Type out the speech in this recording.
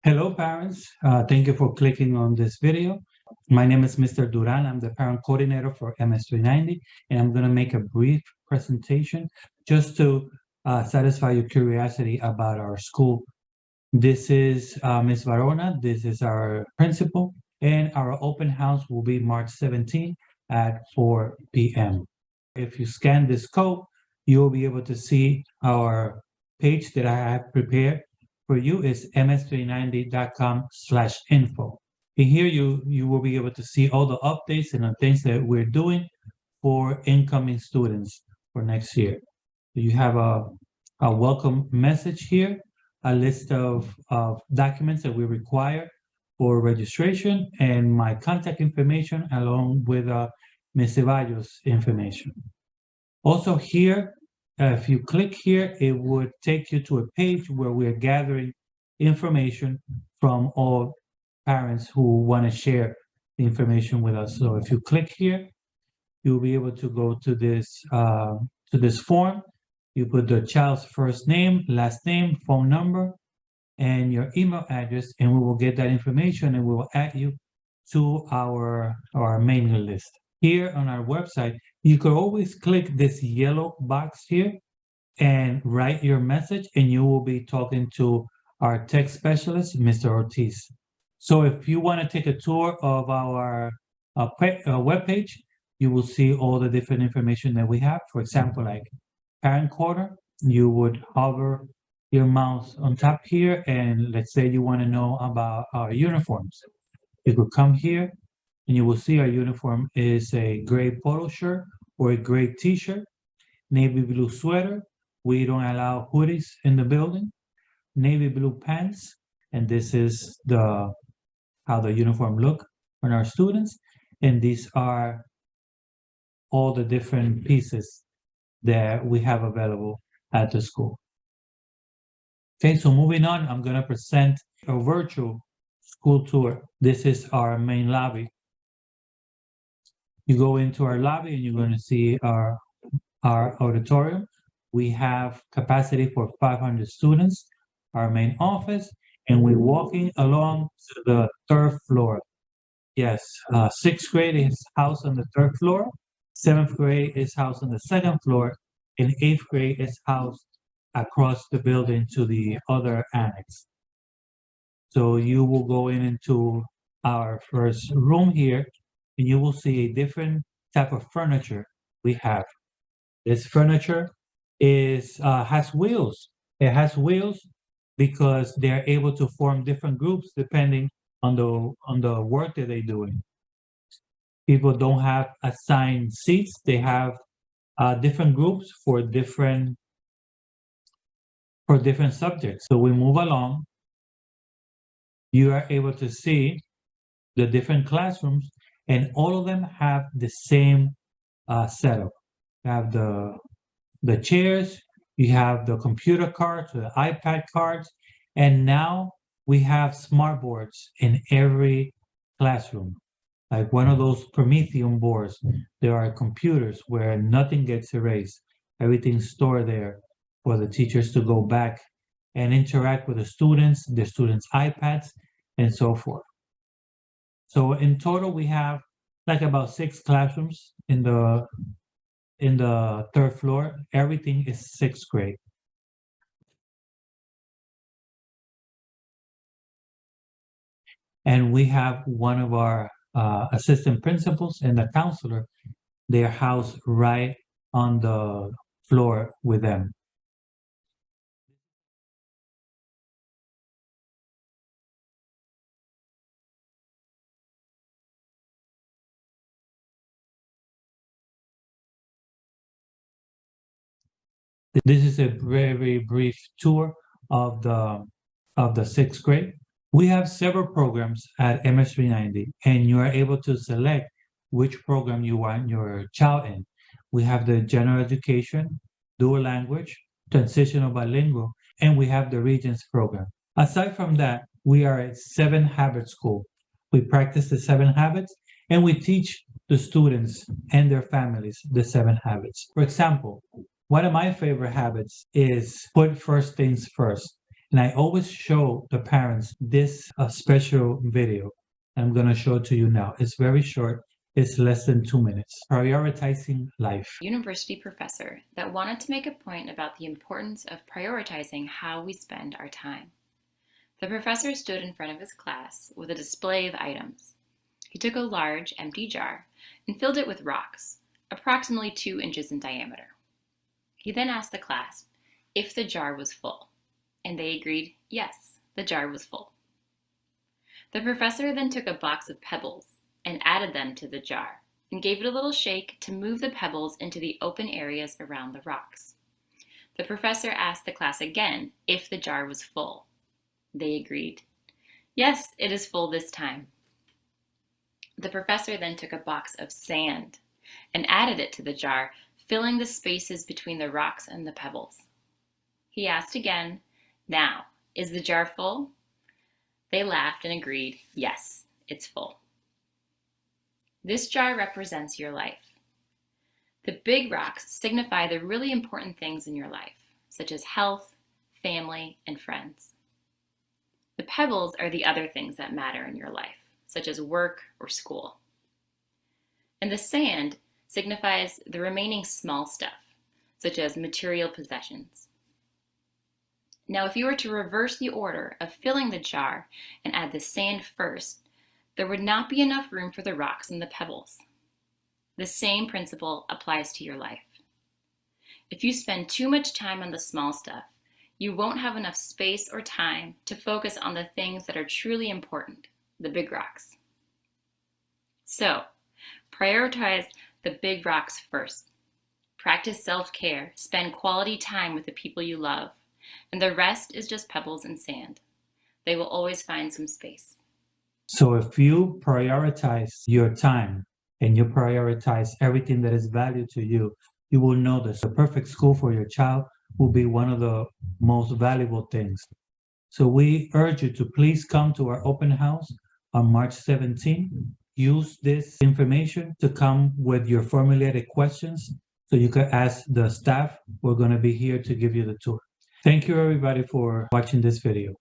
Hello, parents. Thank you for clicking on this video. My name is Mr. Duran. I'm the parent coordinator for MS390, and I'm going to make a brief presentation just to satisfy your curiosity about our school. This is Ms. Varona. This is our principal, and our open house will be March 17 at 4 p.m. If you scan this code, you'll be able to see our page that I have prepared for you is ms390.com/info. And here you will be able to see all the updates and the things that we're doing for incoming students for next year. You have a welcome message here, a list of documents that we require for registration, and my contact information along with Ms. Ceballos' information. Also here, if you click here, it would take you to a page where we're gathering information from all parents who want to share the information with us. So if you click here, you'll be able to go to this form. You put the child's first name, last name, phone number, and your email address, and we will get that information and we will add you to our mailing list. Here on our website, you could always click this yellow box here and write your message, and you will be talking to our tech specialist, Mr. Ortiz. So if you want to take a tour of our webpage, you will see all the different information that we have. For example, like parent corner, you would hover your mouse on top here, and let's say you want to know about our uniforms. You could come here, and you will see our uniform is a gray polo shirt or a gray t-shirt, navy blue sweater. We don't allow hoodies in the building, navy blue pants, and this is how the uniform look on our students. And these are all the different pieces that we have available at the school. Okay, so moving on, I'm gonna present a virtual school tour. This is our main lobby. You go into our lobby and you're gonna see our auditorium. We have capacity for 500 students, our main office, and we're walking along to the third floor. Yes, sixth grade is housed on the third floor, seventh grade is housed on the second floor, and eighth grade is housed across the building to the other annex. So you will go into our first room here, and you will see a different type of furniture we have. This furniture has wheels. It has wheels because they're able to form different groups depending on the work that they're doing. People don't have assigned seats. They have different groups for different subjects. So we move along. You are able to see the different classrooms, and all of them have the same setup. You have the chairs, you have the computer cards, the iPad cards, and now we have smart boards in every classroom. Like one of those Promethean boards, there are computers where nothing gets erased. Everything's stored there for the teachers to go back and interact with the students' iPads, and so forth. So in total, we have like about 6 classrooms in the third floor. Everything is sixth grade. And we have one of our assistant principals and the counselor. They're housed right on the floor with them. This is a very brief tour of the sixth grade. We have several programs at MS390, and you are able to select which program you want your child in. We have the general education, dual language, transitional bilingual, and we have the Regents program. Aside from that, we are a 7 habit school. We practice the 7 habits, and we teach the students and their families the 7 habits. For example, one of my favorite habits is put first things first. And I always show the parents this special video. I'm going to show it to you now. It's very short. It's less than 2 minutes. Prioritizing life. University professor that wanted to make a point about the importance of prioritizing how we spend our time. The professor stood in front of his class with a display of items. He took a large, empty jar and filled it with rocks, approximately 2 inches in diameter. He then asked the class if the jar was full, and they agreed yes, the jar was full. The professor then took a box of pebbles and added them to the jar and gave it a little shake to move the pebbles into the open areas around the rocks. The professor asked the class again if the jar was full. They agreed, yes, it is full this time. The professor then took a box of sand and added it to the jar, filling the spaces between the rocks and the pebbles. He asked again, now, is the jar full? They laughed and agreed, yes, it's full. This jar represents your life. The big rocks signify the really important things in your life, such as health, family, and friends. The pebbles are the other things that matter in your life, such as work or school. And the sand signifies the remaining small stuff, such as material possessions. Now, if you were to reverse the order of filling the jar and add the sand first, there would not be enough room for the rocks and the pebbles. The same principle applies to your life. If you spend too much time on the small stuff, you won't have enough space or time to focus on the things that are truly important, the big rocks. So, prioritize the big rocks first. Practice self-care, spend quality time with the people you love, and the rest is just pebbles and sand. They will always find some space. So if you prioritize your time and you prioritize everything that is valued to you, you will notice the perfect school for your child will be one of the most valuable things. So we urge you to please come to our open house on March 17th. Use this information to come with your formulated questions so you can ask the staff. We're going to be here to give you the tour. Thank you everybody for watching this video.